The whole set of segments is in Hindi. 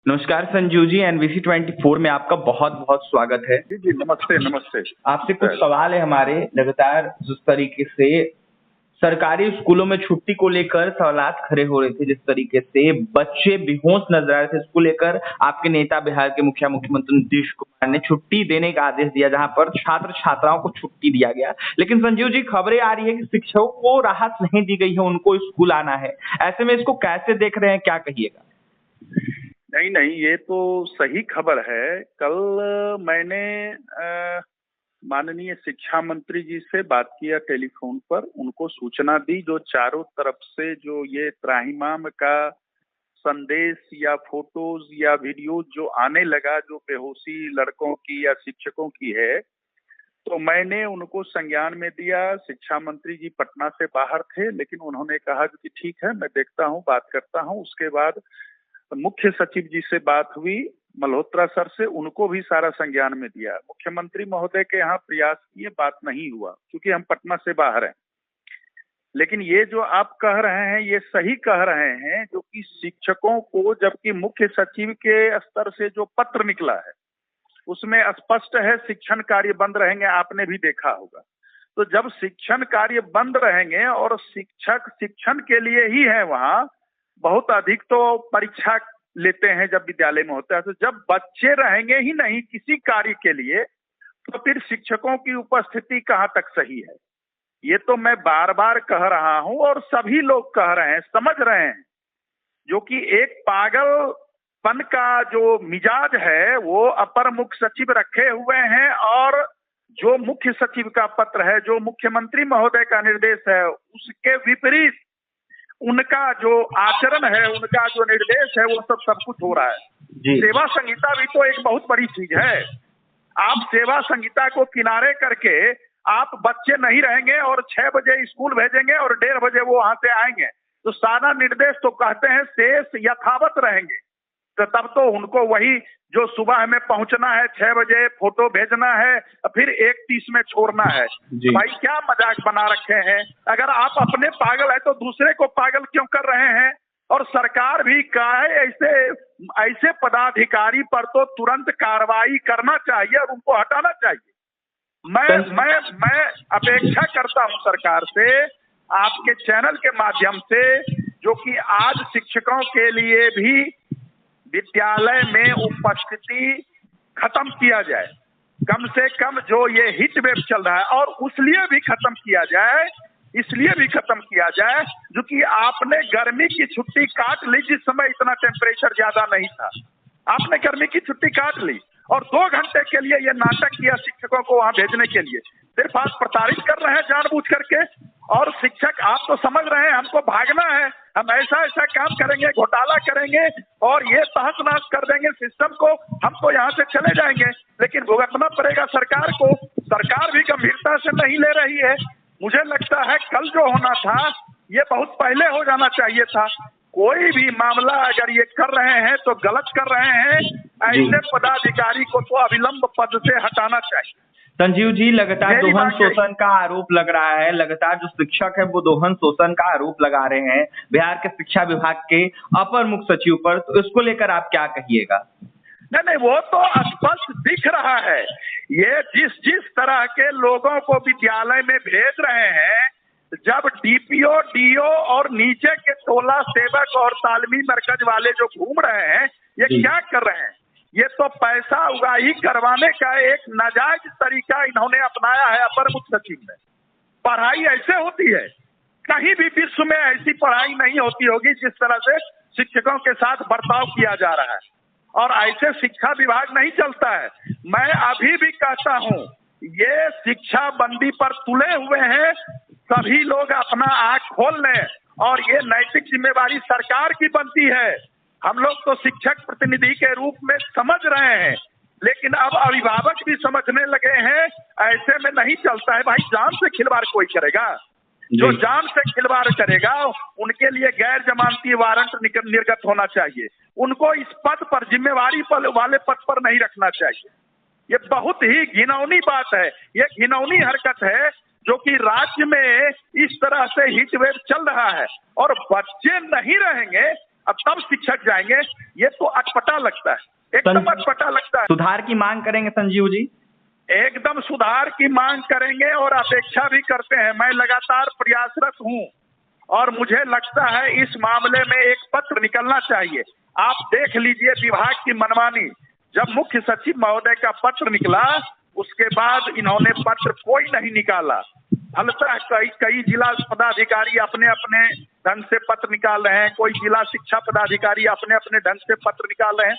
नमस्कार संजीव जी, एनबीसी 24 में आपका बहुत बहुत स्वागत है। जी जी, नमस्ते नमस्ते। आपसे कुछ सवाल है हमारे। लगातार जिस तरीके से सरकारी स्कूलों में छुट्टी को लेकर सवालात खड़े हो रहे थे, जिस तरीके से बच्चे बेहोश नजर आ रहे थे, इसको लेकर आपके नेता बिहार के मुख्यमंत्री नीतीश कुमार ने छुट्टी देने का आदेश दिया, जहां पर छात्र छात्राओं को छुट्टी दिया गया। लेकिन संजीव जी, खबरें आ रही है कि शिक्षकों को राहत नहीं दी गई है, उनको स्कूल आना है। ऐसे में इसको कैसे देख रहे हैं, क्या कहिएगा? नहीं नहीं, ये तो सही खबर है। कल मैंने माननीय शिक्षा मंत्री जी से बात किया टेलीफोन पर, उनको सूचना दी। जो चारों तरफ से जो ये त्राहिमाम का संदेश या फोटोज या वीडियो जो आने लगा, जो बेहोशी लड़कों की या शिक्षकों की है, तो मैंने उनको संज्ञान में दिया। शिक्षा मंत्री जी पटना से बाहर थे, लेकिन उन्होंने कहा कि ठीक है, मैं देखता हूँ, बात करता हूँ। उसके बाद मुख्य सचिव जी से बात हुई, मल्होत्रा सर से, उनको भी सारा संज्ञान में दिया। मुख्यमंत्री महोदय के यहाँ प्रयास किए, बात नहीं हुआ क्योंकि हम पटना से बाहर हैं। लेकिन ये जो आप कह रहे हैं, ये सही कह रहे हैं, जो कि शिक्षकों को, जबकि मुख्य सचिव के स्तर से जो पत्र निकला है उसमें स्पष्ट है शिक्षण कार्य बंद रहेंगे। आपने भी देखा होगा। तो जब शिक्षण कार्य बंद रहेंगे और शिक्षक शिक्षण के लिए ही है, वहाँ बहुत अधिक तो परीक्षा लेते हैं जब विद्यालय में होता है, तो जब बच्चे रहेंगे ही नहीं किसी कार्य के लिए, तो फिर शिक्षकों की उपस्थिति कहाँ तक सही है? ये तो मैं बार बार कह रहा हूं और सभी लोग कह रहे हैं, समझ रहे हैं, जो कि एक पागलपन का जो मिजाज है वो अपर मुख्य सचिव रखे हुए हैं, और जो मुख्य सचिव का पत्र है, जो मुख्यमंत्री महोदय का निर्देश है, उसके विपरीत उनका जो आचरण है, उनका जो निर्देश है, वो सब कुछ हो रहा है। सेवा संहिता भी तो एक बहुत बड़ी चीज है। आप सेवा संहिता को किनारे करके आप बच्चे नहीं रहेंगे और 6 बजे स्कूल भेजेंगे और 1:30 बजे वो वहां से आएंगे, तो सारा निर्देश तो कहते हैं शेष यथावत रहेंगे। तो तब तो उनको वही जो सुबह में पहुंचना है 6 बजे, फोटो भेजना है, फिर 1:30 में छोड़ना है। भाई क्या मजाक बना रखे हैं? अगर आप अपने पागल है तो दूसरे को पागल क्यों कर रहे हैं? और सरकार भी का है, ऐसे पदाधिकारी पर तो तुरंत कार्रवाई करना चाहिए और उनको हटाना चाहिए। मैं अपेक्षा करता हूं सरकार से, आपके चैनल के माध्यम से, जो कि आज शिक्षकों के लिए भी विद्यालय में उपस्थिति खत्म किया जाए। कम से कम जो ये हिट वेव चल रहा है, और उसलिए भी खत्म किया जाए, इसलिए भी खत्म किया जाए, जो कि आपने गर्मी की छुट्टी काट ली, जिस समय इतना टेम्परेचर ज्यादा नहीं था। आपने गर्मी की छुट्टी काट ली और 2 घंटे के लिए ये नाटक किया शिक्षकों को वहां भेजने के लिए। सिर्फ आप प्रताड़ित कर रहे हैं जानबूझ करके। और शिक्षक, आप तो समझ रहे हैं हमको भागना है, हम ऐसा ऐसा काम करेंगे, घोटाला करेंगे और ये तहस नहस कर देंगे सिस्टम को, हम तो यहाँ से चले जाएंगे। लेकिन भुगतना पड़ेगा सरकार को। सरकार भी गंभीरता से नहीं ले रही है। मुझे लगता है कल जो होना था ये बहुत पहले हो जाना चाहिए था। कोई भी मामला अगर ये कर रहे हैं तो गलत कर रहे हैं। ऐसे पदाधिकारी को तो अविलंब पद से हटाना चाहिए। संजीव जी, लगातार दोहन शोषण का आरोप लग रहा है। लगातार जो शिक्षक है वो दोहन शोषण का आरोप लगा रहे हैं बिहार के शिक्षा विभाग के अपर मुख्य सचिव पर, तो इसको लेकर आप क्या कहिएगा? नहीं, वो तो स्पष्ट दिख रहा है। ये जिस तरह के लोगों को विद्यालय में भेज रहे हैं, जब डीपीओ, डीओ और नीचे के 16 सेवक और तालमी मरकज वाले जो घूम रहे हैं, ये क्या कर रहे हैं? ये तो पैसा उगाही करवाने का एक नाजायज तरीका इन्होंने अपनाया है अपर मुख्य सचिव ने। पढ़ाई ऐसे होती है? कहीं भी विश्व में ऐसी पढ़ाई नहीं होती होगी जिस तरह से शिक्षकों के साथ बर्ताव किया जा रहा है, और ऐसे शिक्षा विभाग नहीं चलता है। मैं अभी भी कहता हूं, ये शिक्षा बंदी पर तुले हुए हैं। सभी लोग अपना आंख खोल लें, और ये नैतिक जिम्मेवारी सरकार की बनती है। हम लोग तो शिक्षक प्रतिनिधि के रूप में समझ रहे हैं, लेकिन अब अभिभावक भी समझने लगे हैं। ऐसे में नहीं चलता है भाई। जान से खिलवाड़ कोई करेगा? जो जान से खिलवाड़ करेगा उनके लिए गैर जमानती वारंट निर्गत होना चाहिए। उनको इस पद पर, जिम्मेवारी वाले पद पर नहीं रखना चाहिए। ये बहुत ही घिनौनी बात है। ये घिनौनी हरकत है जो कि राज्य में इस तरह से हिट वेव चल रहा है, और बच्चे नहीं रहेंगे अब तब शिक्षक जाएंगे। ये तो अटपटा लगता है, एकदम अटपटा लगता है। सुधार की मांग करेंगे संजीव जी? एकदम सुधार की मांग करेंगे और अपेक्षा भी करते हैं। मैं लगातार प्रयासरत हूं और मुझे लगता है इस मामले में एक पत्र निकलना चाहिए। आप देख लीजिए विभाग की मनमानी। जब मुख्य सचिव महोदय का पत्र निकला, उसके बाद इन्होंने पत्र कोई नहीं निकाला। फलतः कई जिला पदाधिकारी अपने अपने ढंग से पत्र निकाल रहे हैं, कोई जिला शिक्षा पदाधिकारी अपने अपने ढंग से पत्र निकाल रहे हैं।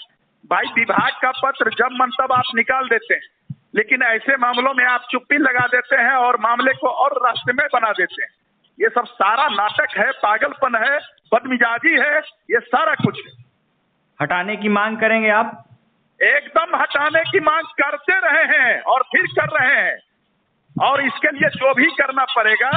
भाई, विभाग का पत्र जब मन तब आप निकाल देते हैं, लेकिन ऐसे मामलों में आप चुप्पी लगा देते हैं और मामले को और रहस्यमय बना देते हैं। ये सब सारा नाटक है, पागलपन है, बदमिजाजी है, ये सारा कुछ है। हटाने की मांग करेंगे आप? एकदम हटाने की मांग करते रहे हैं और फिर कर रहे हैं, और इसके लिए जो भी करना पड़ेगा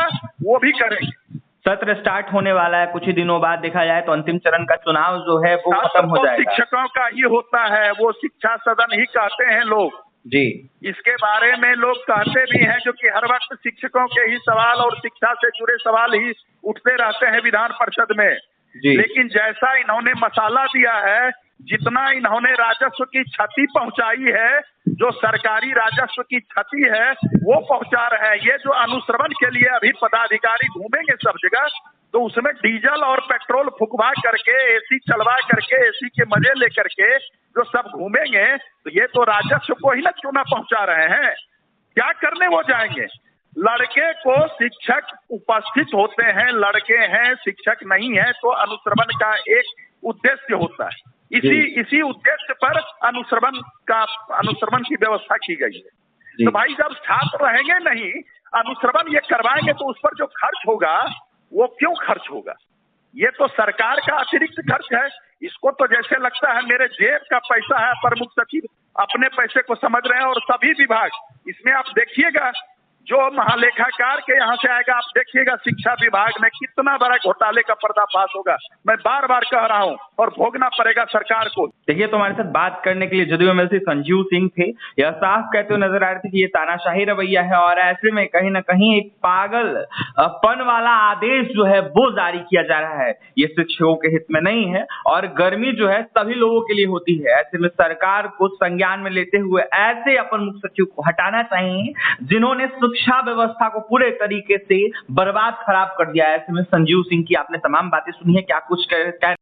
वो भी करेंगे। सत्र स्टार्ट होने वाला है कुछ ही दिनों बाद, देखा जाए तो अंतिम चरण का चुनाव जो है वो खत्म हो जाएगा। शिक्षकों का ही होता है, वो शिक्षा सदन ही कहते हैं लोग जी। इसके बारे में लोग कहते भी हैं, जो कि हर वक्त शिक्षकों के ही सवाल और शिक्षा से जुड़े सवाल ही उठते रहते हैं विधान परिषद में जी। लेकिन जैसा इन्होंने मसाला दिया है, जितना इन्होंने राजस्व की क्षति पहुंचाई है, जो सरकारी राजस्व की क्षति है वो पहुंचा रहे हैं। ये जो अनुश्रवण के लिए अभी पदाधिकारी घूमेंगे सब जगह, तो उसमें डीजल और पेट्रोल फुकवा करके, एसी चलवा करके, एसी के मजे लेकर के जो सब घूमेंगे, तो ये तो राजस्व को ही ना चूना पहुंचा रहे हैं। क्या करने वो जाएंगे? लड़के को शिक्षक उपस्थित होते हैं, लड़के हैं, शिक्षक नहीं है, तो अनुश्रवण का एक उद्देश्य होता है। इसी उद्देश्य पर अनुश्रवण की व्यवस्था की गई है। तो भाई, जब छात्र रहेंगे नहीं, अनुश्रवण ये करवाएंगे, तो उस पर जो खर्च होगा वो क्यों खर्च होगा? ये तो सरकार का अतिरिक्त खर्च है। इसको तो जैसे लगता है मेरे जेब का पैसा है, प्रमुख सचिव अपने पैसे को समझ रहे हैं। और सभी विभाग इसमें आप देखिएगा, जो महालेखाकार के यहाँ से आएगा, आप देखिएगा शिक्षा विभाग में कितना बड़ा घोटाले का पर्दाफाश होगा। मैं बार बार कह रहा हूँ, और भोगना पड़ेगा सरकार को। देखिए, तो हमारे साथ बात करने के लिए जदयू एमएलसी संजीव सिंह थे। यह साफ कहते हुए नजर आ रहे थे कि ये तानाशाही रवैया है और ऐसे में कहीं ना कहीं एक पागलपन वाला आदेश जो है वो जारी किया जा रहा है। ये शिक्षकों के हित में नहीं है और गर्मी जो है सभी लोगों के लिए होती है। ऐसे में सरकार को संज्ञान में लेते हुए ऐसे अपर मुख्य सचिव को हटाना चाहिए, जिन्होंने शिक्षा व्यवस्था को पूरे तरीके से बर्बाद खराब कर दिया है। ऐसे में संजीव सिंह की आपने तमाम बातें सुनी है, क्या कुछ कह